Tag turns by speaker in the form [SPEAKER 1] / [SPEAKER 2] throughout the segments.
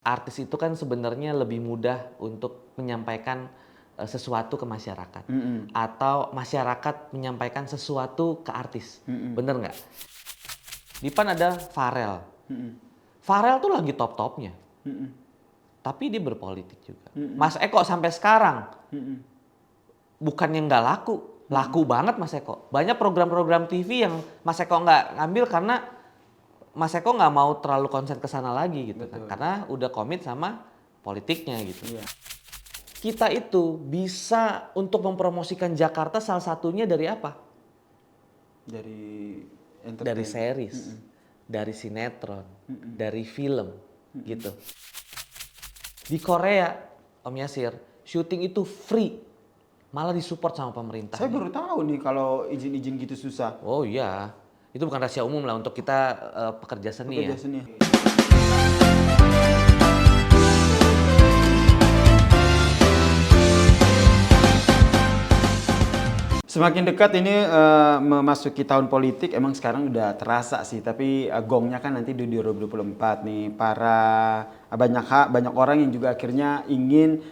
[SPEAKER 1] Artis itu kan sebenarnya lebih mudah untuk menyampaikan sesuatu ke masyarakat, atau masyarakat menyampaikan sesuatu ke artis, bener nggak? Di PAN ada Farel. Farel tuh lagi top-topnya, tapi dia berpolitik juga. Mas Eko sampai sekarang bukannya nggak laku, laku banget Mas Eko. Banyak program-program TV yang Mas Eko nggak ngambil karena Mas Eko nggak mau terlalu konsen ke sana lagi gitu kan, karena udah komit sama politiknya gitu.
[SPEAKER 2] Iya.
[SPEAKER 1] Kita itu bisa untuk mempromosikan Jakarta salah satunya dari apa?
[SPEAKER 2] Dari
[SPEAKER 1] Dari series, dari sinetron, dari film gitu. Di Korea, Om Yasir, syuting itu free, malah disupport sama pemerintah.
[SPEAKER 2] Saya baru tahu nih kalau izin-izin gitu susah.
[SPEAKER 1] Oh iya, itu bukan rahasia umum lah untuk kita pekerja seni ya.
[SPEAKER 2] Pekerja seni. Semakin dekat ini memasuki tahun politik, emang sekarang udah terasa sih. Tapi gongnya kan nanti di 2024 nih. Banyak orang yang juga akhirnya ingin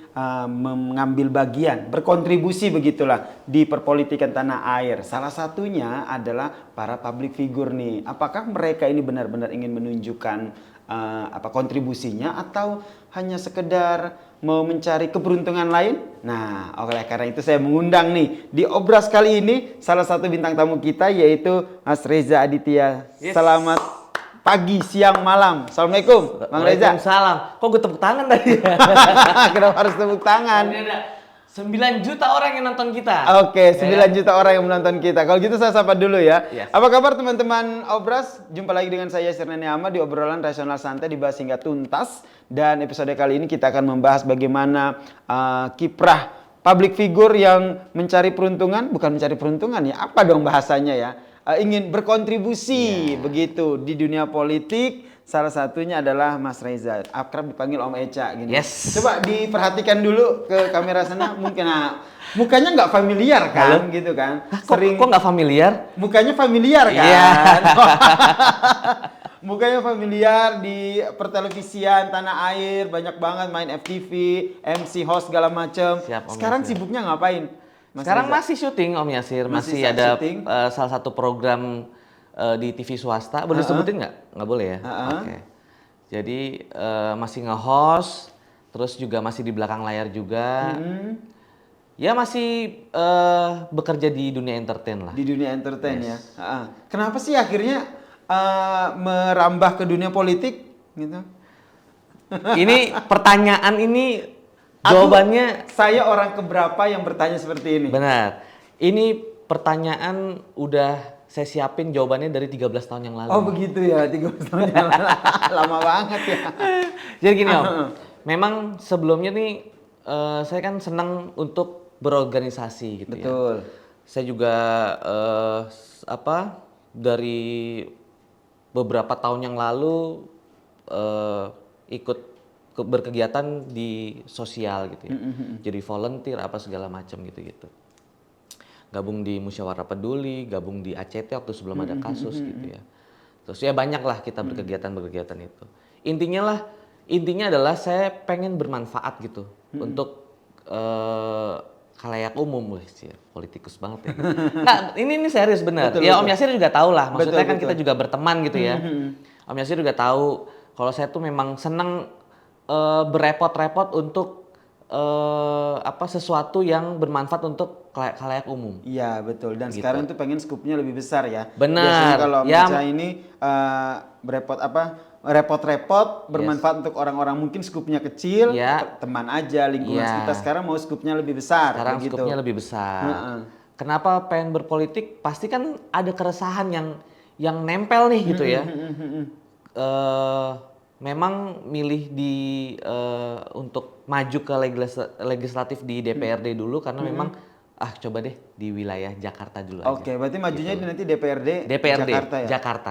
[SPEAKER 2] mengambil bagian, berkontribusi begitulah di perpolitikan tanah air. Salah satunya adalah para public figure nih. Apakah mereka ini benar-benar ingin menunjukkan kontribusinya atau hanya sekedar mau mencari keberuntungan lain? Nah, oleh karena itu saya mengundang nih di Obras kali ini salah satu bintang tamu kita yaitu Mas Reza Aditya.
[SPEAKER 1] Yes.
[SPEAKER 2] Selamat pagi, siang, malam. Assalamualaikum, Bang Reza.
[SPEAKER 1] Waalaikumsalam. Kok gue tepuk tangan tadi?
[SPEAKER 2] Kenapa harus tepuk tangan?
[SPEAKER 1] Ini ada 9 juta orang yang nonton kita.
[SPEAKER 2] Oke, 9 juta orang yang menonton kita. Kalau gitu saya sapa dulu ya.
[SPEAKER 1] Yes.
[SPEAKER 2] Apa kabar teman-teman Obras? Jumpa lagi dengan saya Sirnani Ahmad di obrolan rasional santai dibahas hingga tuntas. Dan episode kali ini kita akan membahas bagaimana kiprah public figure yang mencari peruntungan, bukan mencari peruntungan ya, apa dong bahasanya ya? Ingin berkontribusi begitu di dunia politik. Salah satunya adalah Mas Reza, akrab dipanggil Om Eca gini.
[SPEAKER 1] Yes.
[SPEAKER 2] Coba diperhatikan dulu ke kamera sana, mungkin mukanya nggak familiar kan. Halo? Gitu kan.
[SPEAKER 1] Kok nggak familiar?
[SPEAKER 2] Mukanya familiar kan.
[SPEAKER 1] Iya.
[SPEAKER 2] Mukanya familiar di pertelevisian tanah air, banyak banget main FTV, MC host segala macem. Sekarang sibuknya ngapain? Mas
[SPEAKER 1] Sekarang
[SPEAKER 2] Reza?
[SPEAKER 1] masih syuting Om Yasir, masih ada salah satu program di TV swasta. Boleh disebutin nggak? Nggak boleh ya? Oke. Jadi masih nge-host, terus juga masih di belakang layar juga. Ya masih bekerja di dunia entertain lah.
[SPEAKER 2] Di dunia entertain ya. Kenapa sih akhirnya merambah ke dunia politik gitu?
[SPEAKER 1] Ini pertanyaan ini jawabannya
[SPEAKER 2] saya orang keberapa yang bertanya seperti ini?
[SPEAKER 1] Benar. Ini pertanyaan udah saya siapin jawabannya dari 13 tahun yang lalu.
[SPEAKER 2] Oh begitu ya, 13 tahun yang lalu. Lama banget ya.
[SPEAKER 1] Jadi gini Om, memang sebelumnya nih saya kan senang untuk berorganisasi gitu.
[SPEAKER 2] Betul.
[SPEAKER 1] Ya. Saya juga dari beberapa tahun yang lalu ikut berkegiatan di sosial gitu ya. Jadi volunteer apa segala macam gitu-gitu. Gabung di Musyawarah Peduli, gabung di ACT waktu sebelum ada kasus gitu ya. Terus ya banyak lah kita berkegiatan itu. Intinya adalah saya pengen bermanfaat gitu untuk khalayak umum, sih politikus banget ya. Gitu. Nah, ini serius benar. Ya Om Yasir juga tahu lah, maksudnya kan kita juga berteman gitu ya. Om Yasir juga tahu kalau saya tuh memang senang berepot-repot untuk sesuatu yang bermanfaat untuk khalayak umum.
[SPEAKER 2] Iya betul. Dan gitu. Sekarang tuh pengen skupnya lebih besar ya.
[SPEAKER 1] Benar.
[SPEAKER 2] Biasanya kalau baca ini repot-repot bermanfaat untuk orang-orang mungkin skupnya kecil, teman aja lingkungan kita. Sekarang mau skupnya lebih besar.
[SPEAKER 1] Sekarang skupnya lebih besar. Kenapa pengen berpolitik? Pasti kan ada keresahan yang nempel nih gitu ya. Memang milih untuk maju ke legislatif di DPRD dulu karena memang coba deh di wilayah Jakarta dulu aja.
[SPEAKER 2] Oke, berarti majunya gitu. Nanti DPRD Jakarta ya?
[SPEAKER 1] Jakarta.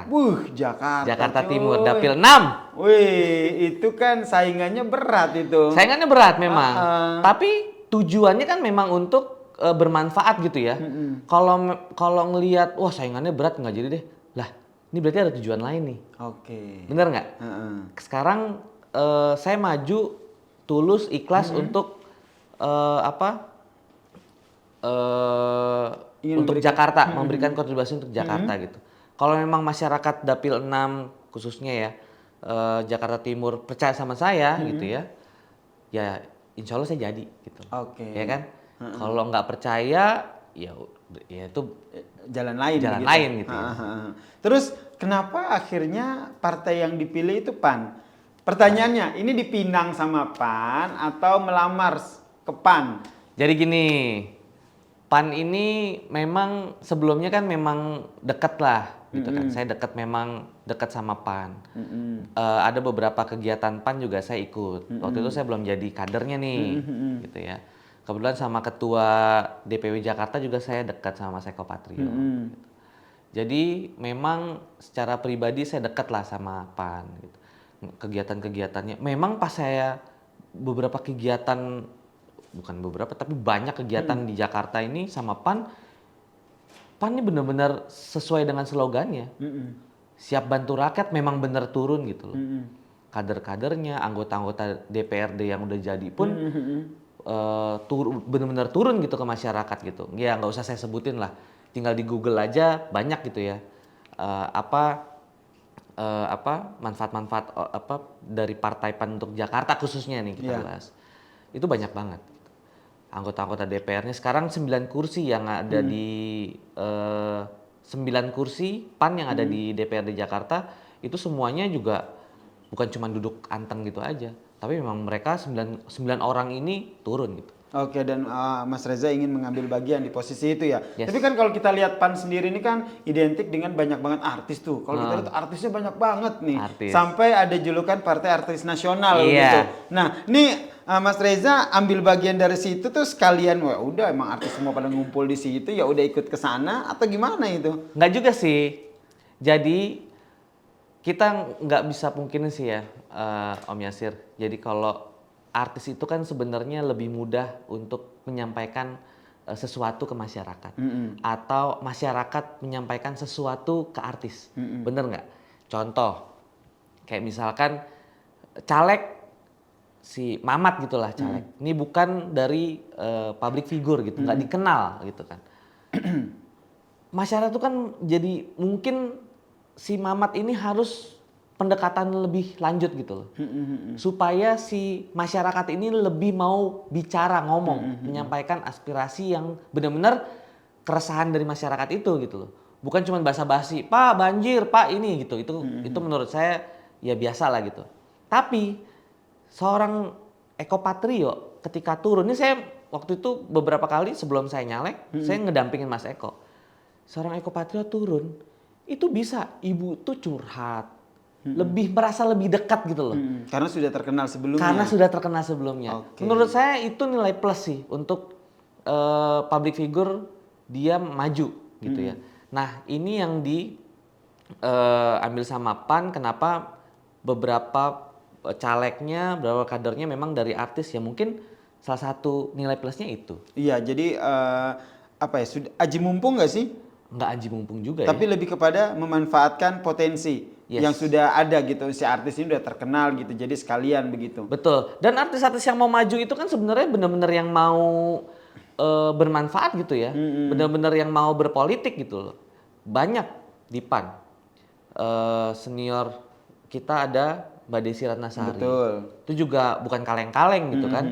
[SPEAKER 2] Jakarta
[SPEAKER 1] Timur, Dapil 6.
[SPEAKER 2] Wih, itu kan saingannya berat itu.
[SPEAKER 1] Saingannya berat memang. Tapi tujuannya kan memang untuk bermanfaat gitu ya. Kalau ngelihat wah saingannya berat nggak jadi deh. Lah, ini berarti ada tujuan lain nih.
[SPEAKER 2] Oke.
[SPEAKER 1] Bener nggak? Sekarang saya maju tulus ikhlas untuk apa?
[SPEAKER 2] Ingin
[SPEAKER 1] Untuk
[SPEAKER 2] memberikan-
[SPEAKER 1] Jakarta, memberikan kontribusi untuk Jakarta gitu. Kalau memang masyarakat Dapil 6 khususnya ya Jakarta Timur percaya sama saya gitu ya, ya insya Allah saya jadi gitu.
[SPEAKER 2] Oke.
[SPEAKER 1] Ya kan? Kalau nggak percaya ya itu
[SPEAKER 2] Jalan lain
[SPEAKER 1] Jalan
[SPEAKER 2] begitu.
[SPEAKER 1] lain gitu ya.
[SPEAKER 2] Terus kenapa akhirnya partai yang dipilih itu PAN? Pertanyaannya, ini dipinang sama PAN atau melamar ke PAN?
[SPEAKER 1] Jadi gini, PAN ini memang sebelumnya kan memang dekat lah gitu kan. Saya memang dekat sama PAN. Ada beberapa kegiatan PAN juga saya ikut. Waktu itu saya belum jadi kadernya nih, gitu ya. Kebetulan sama ketua DPW Jakarta juga saya dekat sama Mas Eko Patrio. Gitu. Jadi memang secara pribadi saya dekat lah sama PAN. Gitu. Kegiatan-kegiatannya. Memang pas saya beberapa kegiatan, bukan beberapa tapi banyak kegiatan di Jakarta ini sama PAN ini benar-benar sesuai dengan slogannya. Siap bantu rakyat, memang benar turun gitu loh. Kader-kadernya, anggota-anggota DPRD yang udah jadi pun benar-benar turun gitu ke masyarakat gitu. Ya nggak usah saya sebutin lah. Tinggal di Google aja banyak gitu ya. Manfaat-manfaat dari Partai PAN untuk Jakarta khususnya nih kita bahas. Itu banyak banget. Anggota-anggota DPR-nya sekarang 9 kursi yang ada di 9 kursi PAN yang ada di DPRD Jakarta itu semuanya juga bukan cuma duduk anteng gitu aja, tapi memang mereka 9 orang ini turun gitu.
[SPEAKER 2] Oke, dan Mas Reza ingin mengambil bagian di posisi itu ya.
[SPEAKER 1] Yes.
[SPEAKER 2] Tapi kan kalau kita lihat PAN sendiri ini kan identik dengan banyak banget artis tuh. Kalau kita lihat artisnya banyak banget nih.
[SPEAKER 1] Artis.
[SPEAKER 2] Sampai ada julukan Partai Artis Nasional
[SPEAKER 1] Iya.
[SPEAKER 2] gitu. Nah, nih Mas Reza ambil bagian dari situ tuh sekalian, wah udah emang artis semua pada ngumpul di situ ya udah ikut ke sana atau gimana itu?
[SPEAKER 1] Nggak juga sih. Jadi kita nggak bisa mungkin sih ya Om Yasir. Jadi kalau artis itu kan sebenarnya lebih mudah untuk menyampaikan sesuatu ke masyarakat. Atau masyarakat menyampaikan sesuatu ke artis. Bener nggak? Contoh, kayak misalkan caleg si Mamat gitulah caleg. Ini bukan dari public figure gitu, nggak dikenal gitu kan. Masyarakat itu kan jadi mungkin si Mamat ini harus pendekatan lebih lanjut gitu loh. Supaya si masyarakat ini lebih mau bicara, ngomong, menyampaikan aspirasi yang benar-benar keresahan dari masyarakat itu gitu loh. Bukan cuma basa-basi, "Pak, banjir, Pak, ini" gitu. Itu menurut saya ya biasa lah gitu. Tapi seorang Eko Patrio ketika turun, ini saya waktu itu beberapa kali sebelum saya nyalek, saya ngedampingin Mas Eko. Seorang Eko Patrio turun, itu bisa ibu tuh curhat, lebih merasa lebih dekat gitu loh.
[SPEAKER 2] Karena sudah terkenal sebelumnya.
[SPEAKER 1] Karena sudah terkenal sebelumnya.
[SPEAKER 2] Oke.
[SPEAKER 1] Menurut saya itu nilai plus sih untuk public figure dia maju gitu ya. Nah ini yang diambil sama PAN, kenapa beberapa calegnya, beberapa kadernya memang dari artis ya, mungkin salah satu nilai plusnya itu.
[SPEAKER 2] Iya, jadi sudah aji mumpung nggak sih?
[SPEAKER 1] Nggak aji mumpung juga
[SPEAKER 2] Tapi
[SPEAKER 1] ya.
[SPEAKER 2] lebih kepada memanfaatkan potensi yang sudah ada gitu. Si artis ini udah terkenal gitu, jadi sekalian begitu.
[SPEAKER 1] Betul. Dan artis-artis yang mau maju itu kan sebenarnya benar-benar yang mau bermanfaat gitu ya. Benar-benar yang mau berpolitik gitu loh. Banyak di PAN. Senior kita ada Mbak Desi Ratnasari.
[SPEAKER 2] Betul.
[SPEAKER 1] Itu juga bukan kaleng-kaleng gitu kan.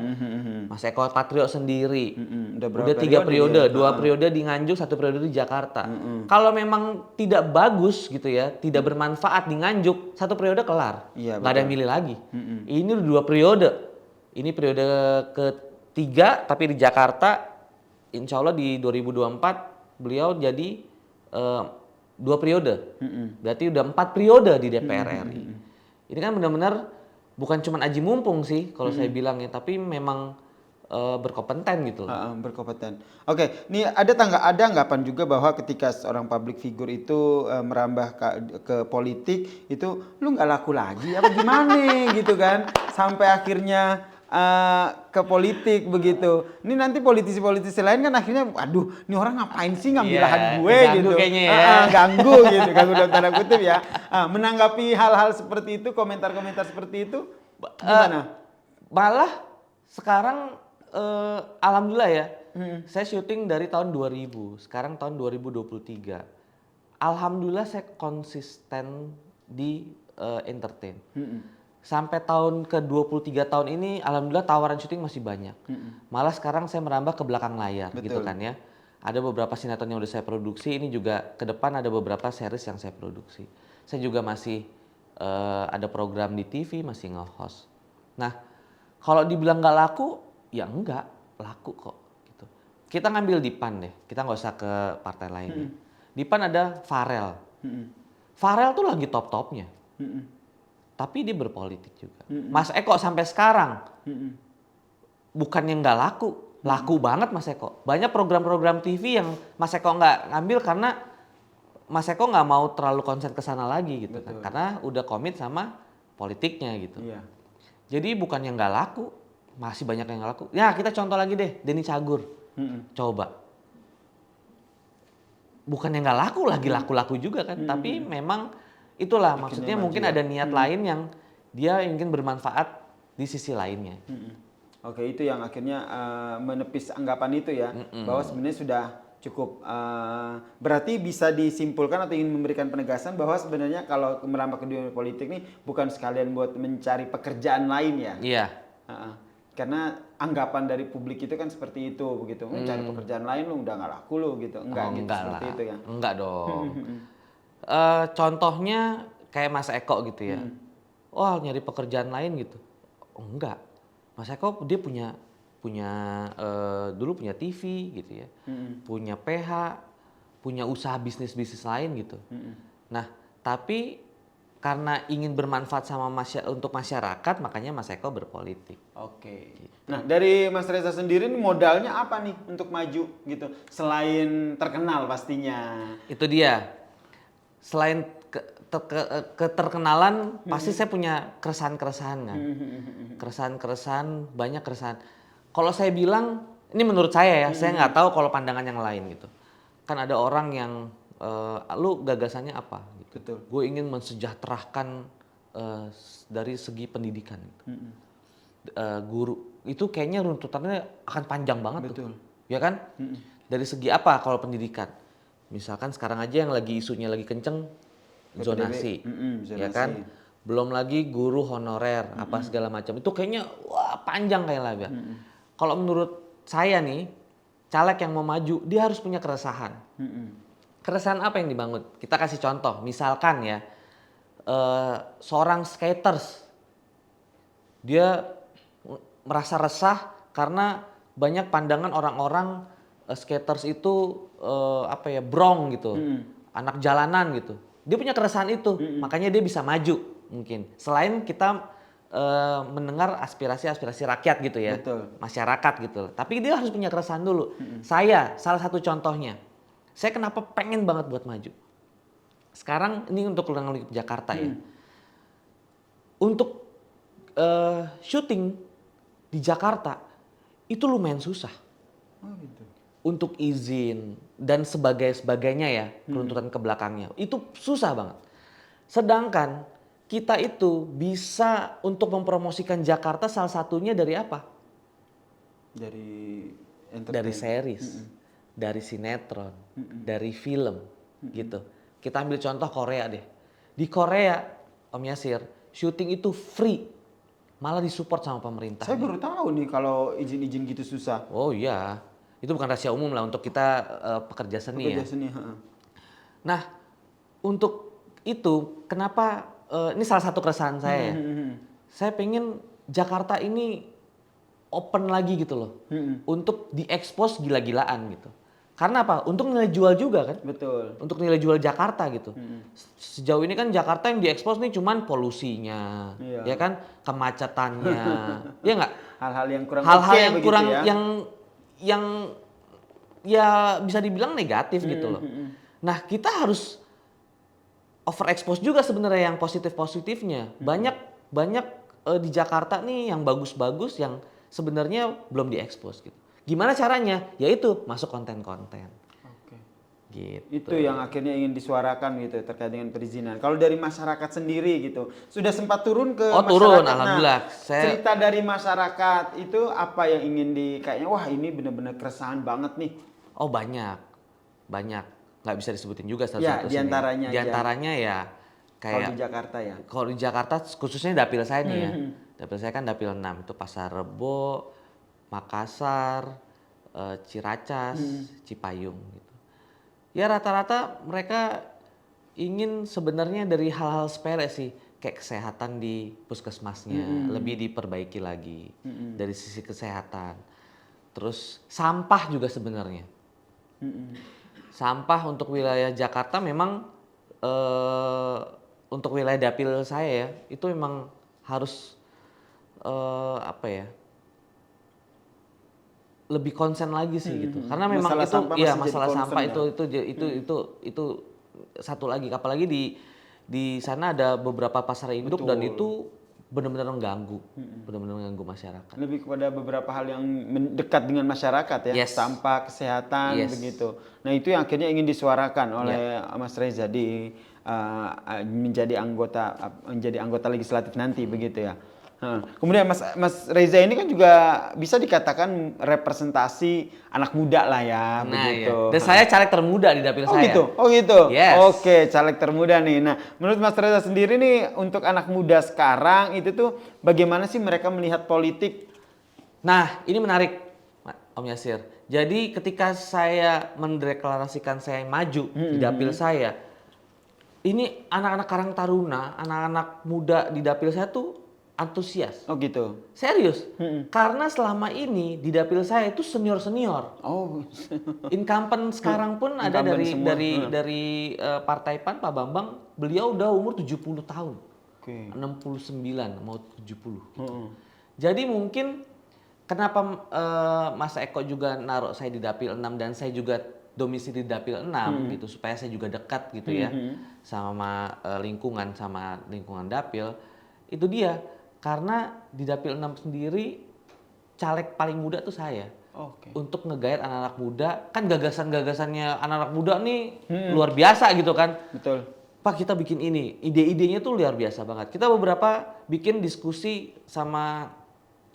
[SPEAKER 1] Mas Eko Patrio sendiri. Udah 3 periode, 2 periode di Nganjuk, 1 periode di Jakarta. Kalau memang tidak bagus gitu ya, tidak bermanfaat di Nganjuk, 1 periode kelar.
[SPEAKER 2] Iya,
[SPEAKER 1] nggak ada yang milih lagi. Ini udah 2 periode. Ini periode ketiga, tapi di Jakarta, insya Allah di 2024 beliau jadi 2 periode. Berarti udah 4 periode di DPR RI. Ini kan benar-benar bukan cuma aji mumpung sih kalau saya bilang ya, tapi memang berkompeten gitu loh.
[SPEAKER 2] Berkompeten. Oke, ini ada anggapan juga bahwa ketika seorang public figure itu merambah ke politik itu lu nggak laku lagi apa gimana gitu kan, sampai akhirnya ke politik begitu. Ini nanti politisi-politisi lain kan akhirnya, waduh, ini orang ngapain sih ngambil lahan gue gitu.
[SPEAKER 1] Kayaknya ya.
[SPEAKER 2] Ganggu gitu, ganggu dalam tanda kutip ya. Menanggapi hal-hal seperti itu, komentar-komentar seperti itu, Gimana?
[SPEAKER 1] Malah sekarang alhamdulillah ya, saya syuting dari tahun 2000, sekarang tahun 2023. Alhamdulillah saya konsisten di entertain. Sampai tahun ke 23 tahun ini, alhamdulillah tawaran syuting masih banyak. Malah sekarang saya merambah ke belakang layar, gitu kan ya. Ada beberapa sinetron yang udah saya produksi, ini juga ke depan ada beberapa series yang saya produksi. Saya juga masih ada program di TV, masih nge-host. Nah, kalau dibilang nggak laku, ya enggak, laku kok. Gitu. Kita ngambil Dipan deh, kita nggak usah ke partai lainnya. Dipan ada Farel. Farel tuh lagi top-topnya. Tapi dia berpolitik juga. Mas Eko sampai sekarang, bukannya nggak laku, laku banget Mas Eko. Banyak program-program TV yang Mas Eko nggak ngambil karena Mas Eko nggak mau terlalu konsen ke sana lagi gitu kan. Karena udah komit sama politiknya gitu.
[SPEAKER 2] Iya.
[SPEAKER 1] Jadi bukannya nggak laku, masih banyak yang nggak laku. Ya kita contoh lagi deh, Denny Cagur. Coba. Bukannya nggak laku, lagi laku-laku juga kan. Tapi memang itulah maksudnya mungkin ada niat lain yang dia ingin bermanfaat di sisi lainnya.
[SPEAKER 2] Oke, itu yang akhirnya menepis anggapan itu ya, bahwa sebenarnya sudah cukup. Berarti bisa disimpulkan atau ingin memberikan penegasan bahwa sebenarnya kalau merambah ke dunia politik nih bukan sekalian buat mencari pekerjaan lain ya.
[SPEAKER 1] Iya.
[SPEAKER 2] Karena anggapan dari publik itu kan seperti itu begitu. Mencari pekerjaan lain lu udah nggak laku lu gitu. Enggak gitu
[SPEAKER 1] enggak
[SPEAKER 2] seperti
[SPEAKER 1] lah.
[SPEAKER 2] itu ya.
[SPEAKER 1] Enggak dong. Contohnya kayak Mas Eko gitu ya. Wah, nyari pekerjaan lain gitu. Oh, enggak. Mas Eko dia punya dulu punya TV gitu ya. Punya PH, punya usaha bisnis lain gitu. Nah, tapi karena ingin bermanfaat sama untuk masyarakat, makanya Mas Eko berpolitik.
[SPEAKER 2] Oke. Nah, dari Mas Reza sendiri nih modalnya apa nih untuk maju gitu? Selain terkenal pastinya.
[SPEAKER 1] Itu dia. Selain keterkenalan, pasti saya punya keresahan-keresahan kan. Keresahan-keresahan, banyak keresahan. Kalau saya bilang, ini menurut saya ya, saya nggak tahu kalau pandangan yang lain gitu. Kan ada orang yang, lu gagasannya apa? Gitu.
[SPEAKER 2] Betul.
[SPEAKER 1] Gue ingin mensejahterakan dari segi pendidikan. Gitu. Guru, itu kayaknya runtutannya akan panjang banget.
[SPEAKER 2] Betul.
[SPEAKER 1] Tuh. Ya kan? Dari segi apa kalau pendidikan? Misalkan sekarang aja yang lagi isunya lagi kenceng, zonasi. Ya kan? Belum lagi guru honorer, apa segala macam. Itu kayaknya wah panjang kayak lah ya. Kalau menurut saya nih, caleg yang mau maju, dia harus punya keresahan. Keresahan apa yang dibangun? Kita kasih contoh, misalkan ya, seorang skaters, dia merasa resah karena banyak pandangan orang-orang skaters itu brong gitu, anak jalanan gitu. Dia punya keresahan itu, makanya dia bisa maju mungkin. Selain kita mendengar aspirasi-aspirasi rakyat gitu ya, masyarakat gitu. Tapi dia harus punya keresahan dulu. Saya salah satu contohnya. Saya kenapa pengen banget buat maju. Sekarang ini untuk Ruang Lingkup Jakarta ya. Untuk syuting di Jakarta itu lumayan susah.
[SPEAKER 2] Oh gitu.
[SPEAKER 1] Untuk izin dan sebagainya ya, peruntutan ke belakangnya. Itu susah banget. Sedangkan kita itu bisa untuk mempromosikan Jakarta salah satunya dari apa?
[SPEAKER 2] Dari
[SPEAKER 1] Dari series, dari sinetron, dari film gitu. Kita ambil contoh Korea deh. Di Korea, Om Yasir, syuting itu free. Malah disupport sama pemerintah.
[SPEAKER 2] Saya baru tahu nih kalau izin-izin gitu susah.
[SPEAKER 1] Oh iya, itu bukan rahasia umum lah untuk kita pekerja seni ya. Nah, untuk itu kenapa ini salah satu keresahan saya ya. Saya pengen Jakarta ini open lagi gitu loh. Untuk diekspos gila-gilaan gitu. Karena apa? Untuk nilai jual juga kan?
[SPEAKER 2] Betul.
[SPEAKER 1] Untuk nilai jual Jakarta gitu. Sejauh ini kan Jakarta yang diekspos nih cuman polusinya, ya kan? Kemacetannya. Ya nggak?
[SPEAKER 2] Hal-hal yang kurang
[SPEAKER 1] yang ya bisa dibilang negatif gitu loh. Nah, kita harus overexpose juga sebenarnya yang positif-positifnya. Banyak di Jakarta nih yang bagus-bagus yang sebenarnya belum diekspos gitu. Gimana caranya? Yaitu masuk konten-konten. Gitu.
[SPEAKER 2] Itu yang akhirnya ingin disuarakan gitu terkait dengan perizinan. Kalau dari masyarakat sendiri gitu, sudah sempat turun ke
[SPEAKER 1] Oh,
[SPEAKER 2] masyarakat.
[SPEAKER 1] turun,
[SPEAKER 2] Nah,
[SPEAKER 1] alhamdulillah.
[SPEAKER 2] cerita dari masyarakat itu apa yang ingin kayaknya wah ini benar-benar keresahan banget nih.
[SPEAKER 1] Oh, banyak. Banyak. Nggak bisa disebutin juga
[SPEAKER 2] Ya,
[SPEAKER 1] satu-satu sini.
[SPEAKER 2] diantaranya aja.
[SPEAKER 1] Diantaranya ya
[SPEAKER 2] Kalau
[SPEAKER 1] kayak
[SPEAKER 2] di Jakarta ya.
[SPEAKER 1] kalau di Jakarta khususnya dapil saya nih ya. Dapil saya kan dapil 6 itu Pasar Rebo, Makassar, Ciracas, Cipayung gitu. Ya rata-rata mereka ingin sebenarnya dari hal-hal sepele sih, kayak kesehatan di puskesmasnya lebih diperbaiki lagi dari sisi kesehatan. Terus sampah juga sebenarnya. Sampah untuk wilayah Jakarta memang untuk wilayah dapil saya ya itu memang harus apa ya, lebih konsen lagi sih gitu. Karena memang
[SPEAKER 2] Masalah
[SPEAKER 1] itu
[SPEAKER 2] sampah
[SPEAKER 1] ya
[SPEAKER 2] masih jadi
[SPEAKER 1] masalah
[SPEAKER 2] concern
[SPEAKER 1] sampah
[SPEAKER 2] ya?
[SPEAKER 1] itu satu lagi. Apalagi di sana ada beberapa pasar induk dan itu benar-benar mengganggu, benar-benar mengganggu masyarakat.
[SPEAKER 2] Lebih kepada beberapa hal yang dekat dengan masyarakat ya,
[SPEAKER 1] Yes.
[SPEAKER 2] sampah, kesehatan
[SPEAKER 1] Yes.
[SPEAKER 2] begitu. Nah itu yang akhirnya ingin disuarakan oleh Mas Reza di menjadi anggota legislatif nanti begitu ya. Kemudian Mas Reza ini kan juga bisa dikatakan representasi anak muda lah ya,
[SPEAKER 1] Nah
[SPEAKER 2] begitu.
[SPEAKER 1] ya. Dan saya caleg termuda di dapil
[SPEAKER 2] Oh
[SPEAKER 1] saya.
[SPEAKER 2] gitu, oh gitu.
[SPEAKER 1] Yes.
[SPEAKER 2] Oke, caleg termuda nih. Nah, menurut Mas Reza sendiri nih untuk anak muda sekarang itu tuh bagaimana sih mereka melihat politik?
[SPEAKER 1] Nah, ini menarik, Om Yasir. Jadi ketika saya mendeklarasikan saya maju di dapil saya, ini anak-anak Karang Taruna, anak-anak muda di dapil saya tuh antusias.
[SPEAKER 2] Oh gitu.
[SPEAKER 1] Serius. Karena selama ini di dapil saya itu senior-senior.
[SPEAKER 2] Oh.
[SPEAKER 1] Incumbent sekarang pun ada
[SPEAKER 2] Incumbent semua.
[SPEAKER 1] dari Partai PAN Pak Bambang, beliau udah umur 70 tahun.
[SPEAKER 2] Oke.
[SPEAKER 1] 69 mau 70 gitu. Jadi mungkin kenapa Mas Eko juga naruh saya di dapil 6 dan saya juga domisili di dapil 6 gitu supaya saya juga dekat gitu ya sama lingkungan dapil. Itu dia karena di dapil 6 sendiri caleg paling muda tuh saya.
[SPEAKER 2] Oke.
[SPEAKER 1] Untuk ngegait anak-anak muda, kan gagasan-gagasannya anak-anak muda nih luar biasa gitu kan.
[SPEAKER 2] Betul.
[SPEAKER 1] Pak kita bikin ini, ide-idenya tuh luar biasa banget. Kita beberapa bikin diskusi sama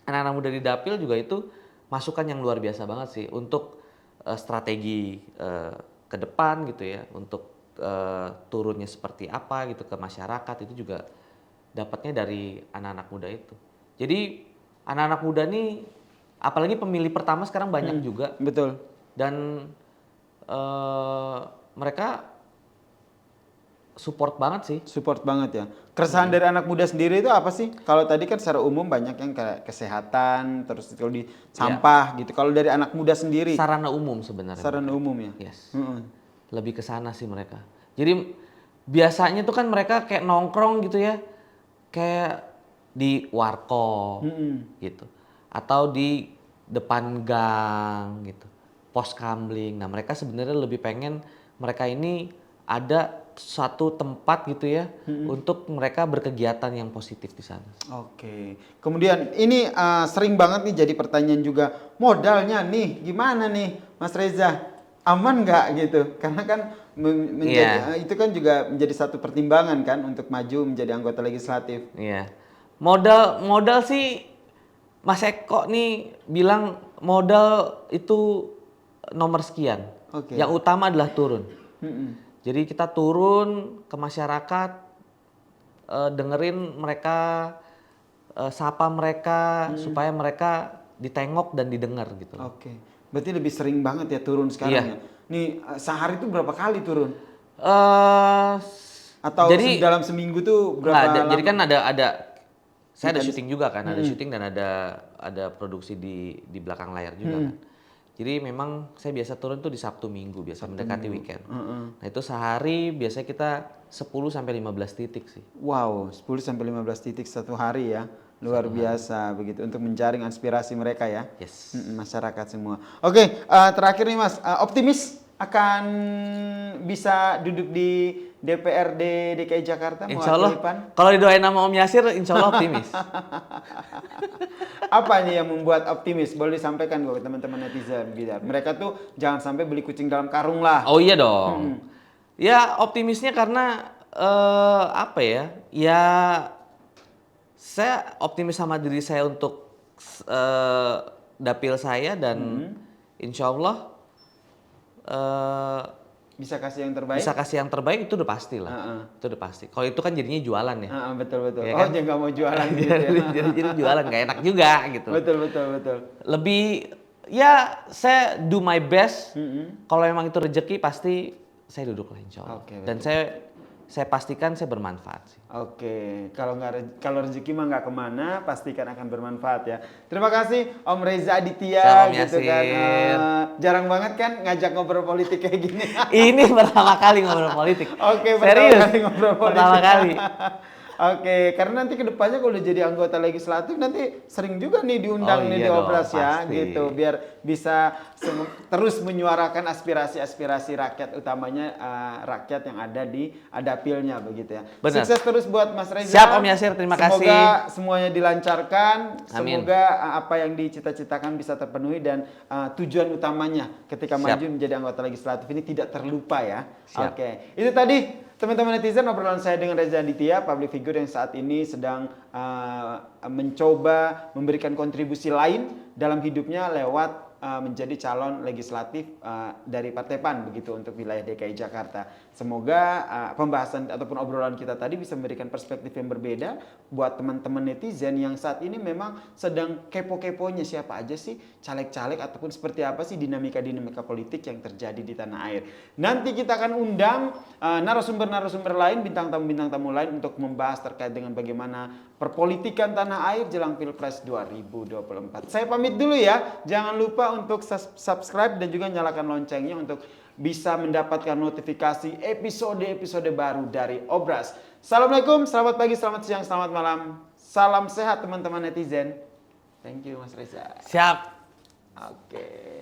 [SPEAKER 1] anak-anak muda di dapil juga itu masukan yang luar biasa banget sih untuk strategi ke depan gitu ya, untuk turunnya seperti apa gitu ke masyarakat itu juga dapatnya dari anak-anak muda itu. Jadi anak-anak muda nih, apalagi pemilih pertama sekarang banyak juga
[SPEAKER 2] Betul.
[SPEAKER 1] dan mereka support banget sih.
[SPEAKER 2] Support banget ya. Keresahan dari anak muda sendiri itu apa sih? Kalau tadi kan secara umum banyak yang kayak kesehatan, terus kalau di sampah gitu. Kalau dari anak muda sendiri,
[SPEAKER 1] Sarana umum sebenarnya.
[SPEAKER 2] sarana umum ya.
[SPEAKER 1] Yes.
[SPEAKER 2] Heeh.
[SPEAKER 1] Lebih ke sana sih mereka. Jadi biasanya tuh kan mereka kayak nongkrong gitu ya. Kayak di warkop gitu. Atau di depan gang gitu. Pos kamling. Nah, mereka sebenarnya lebih pengen mereka ini ada satu tempat gitu ya untuk mereka berkegiatan yang positif di sana.
[SPEAKER 2] Oke. Kemudian ini sering banget nih jadi pertanyaan juga, modalnya nih gimana nih Mas Reza? Aman nggak gitu? Karena kan menjadi itu kan juga menjadi satu pertimbangan kan untuk maju menjadi anggota legislatif.
[SPEAKER 1] Iya. Modal sih Mas Eko nih bilang modal itu nomor sekian.
[SPEAKER 2] Oke.
[SPEAKER 1] Yang utama adalah turun.
[SPEAKER 2] Mm-mm.
[SPEAKER 1] Jadi kita turun ke masyarakat, dengerin mereka, sapa mereka supaya mereka ditengok dan didengar gitu.
[SPEAKER 2] Oke. Berarti lebih sering banget ya turun sekarang
[SPEAKER 1] Iya.
[SPEAKER 2] ya. Nih sehari itu berapa kali turun?
[SPEAKER 1] Eh,
[SPEAKER 2] Atau
[SPEAKER 1] jadi
[SPEAKER 2] dalam seminggu tuh berapa
[SPEAKER 1] nggak
[SPEAKER 2] lama?
[SPEAKER 1] jadi kan ada saya ada syuting juga kan, ada syuting dan ada produksi di belakang layar juga kan. Jadi memang saya biasa turun tuh di Sabtu Minggu, biasa mendekati weekend. Nah, itu sehari biasanya kita 10 sampai 15 titik sih.
[SPEAKER 2] Wow, 10 sampai 15 titik satu hari ya. Luar biasa begitu untuk menjaring aspirasi mereka ya.
[SPEAKER 1] Yes.
[SPEAKER 2] Masyarakat semua. Oke, terakhir nih Mas, optimis akan bisa duduk di DPRD DKI Jakarta
[SPEAKER 1] Insya Allah,
[SPEAKER 2] mewakili PAN?
[SPEAKER 1] kalau didoain sama Om Yasir, insya Allah optimis.
[SPEAKER 2] Apa nih yang membuat optimis? Boleh disampaikan ke teman-teman netizen Bidar. Mereka tuh jangan sampai beli kucing dalam karung lah.
[SPEAKER 1] Oh iya dong. Ya optimisnya karena apa ya? Ya saya optimis sama diri saya untuk dapil saya dan insya Allah
[SPEAKER 2] Bisa kasih yang terbaik?
[SPEAKER 1] bisa kasih yang terbaik itu udah pasti lah. Itu udah pasti. Kalau itu kan jadinya jualan ya.
[SPEAKER 2] Betul.
[SPEAKER 1] Ya
[SPEAKER 2] Oh,
[SPEAKER 1] kan?
[SPEAKER 2] dia nggak mau jualan gitu ya.
[SPEAKER 1] jadi jualan nggak enak juga gitu.
[SPEAKER 2] Betul.
[SPEAKER 1] Lebih ya saya do my best. Kalau memang itu rezeki pasti saya duduk lah insya Allah.
[SPEAKER 2] Oke,
[SPEAKER 1] Dan saya pastikan saya bermanfaat sih.
[SPEAKER 2] Oke, kalau rezeki mah nggak kemana, pastikan akan bermanfaat ya. Terima kasih Om Reza Aditya
[SPEAKER 1] Siap, Om
[SPEAKER 2] gitu kan.
[SPEAKER 1] Yasir.
[SPEAKER 2] Jarang banget kan ngajak ngobrol politik kayak gini.
[SPEAKER 1] Ini pertama kali ngobrol politik.
[SPEAKER 2] Oke,
[SPEAKER 1] Serius.
[SPEAKER 2] pertama kali ngobrol politik.
[SPEAKER 1] Pertama kali.
[SPEAKER 2] Oke, karena nanti kedepannya kalau udah jadi anggota legislatif nanti sering juga nih diundang
[SPEAKER 1] Oh,
[SPEAKER 2] nih
[SPEAKER 1] iya
[SPEAKER 2] di
[SPEAKER 1] dong,
[SPEAKER 2] Obras ya,
[SPEAKER 1] pasti.
[SPEAKER 2] gitu. Biar bisa terus menyuarakan aspirasi-aspirasi rakyat, utamanya rakyat yang ada di dapilnya begitu ya.
[SPEAKER 1] Benar.
[SPEAKER 2] Sukses terus buat Mas Reza.
[SPEAKER 1] Siap Om Yasir, terima kasih.
[SPEAKER 2] Semoga semuanya dilancarkan,
[SPEAKER 1] Amin.
[SPEAKER 2] semoga apa yang dicita-citakan bisa terpenuhi dan tujuan utamanya ketika
[SPEAKER 1] Siap.
[SPEAKER 2] maju menjadi anggota legislatif ini tidak terlupa ya.
[SPEAKER 1] Siap.
[SPEAKER 2] Oke, itu tadi teman-teman netizen obrolan saya dengan Reza Aditya, public figure yang saat ini sedang mencoba memberikan kontribusi lain dalam hidupnya lewat menjadi calon legislatif dari Partai PAN begitu untuk wilayah DKI Jakarta. Semoga pembahasan ataupun obrolan kita tadi bisa memberikan perspektif yang berbeda buat teman-teman netizen yang saat ini memang sedang kepo-keponya siapa aja sih caleg-caleg ataupun seperti apa sih dinamika-dinamika politik yang terjadi di tanah air. Nanti kita akan undang narasumber-narasumber lain, bintang tamu lain untuk membahas terkait dengan bagaimana perpolitikan tanah air jelang Pilpres 2024. Saya pamit dulu ya. Jangan lupa untuk subscribe dan juga nyalakan loncengnya untuk bisa mendapatkan notifikasi episode-episode baru dari Obras. Assalamualaikum, selamat pagi, selamat siang, selamat malam. Salam sehat teman-teman netizen. Thank you Mas Reza.
[SPEAKER 1] Siap.
[SPEAKER 2] Oke.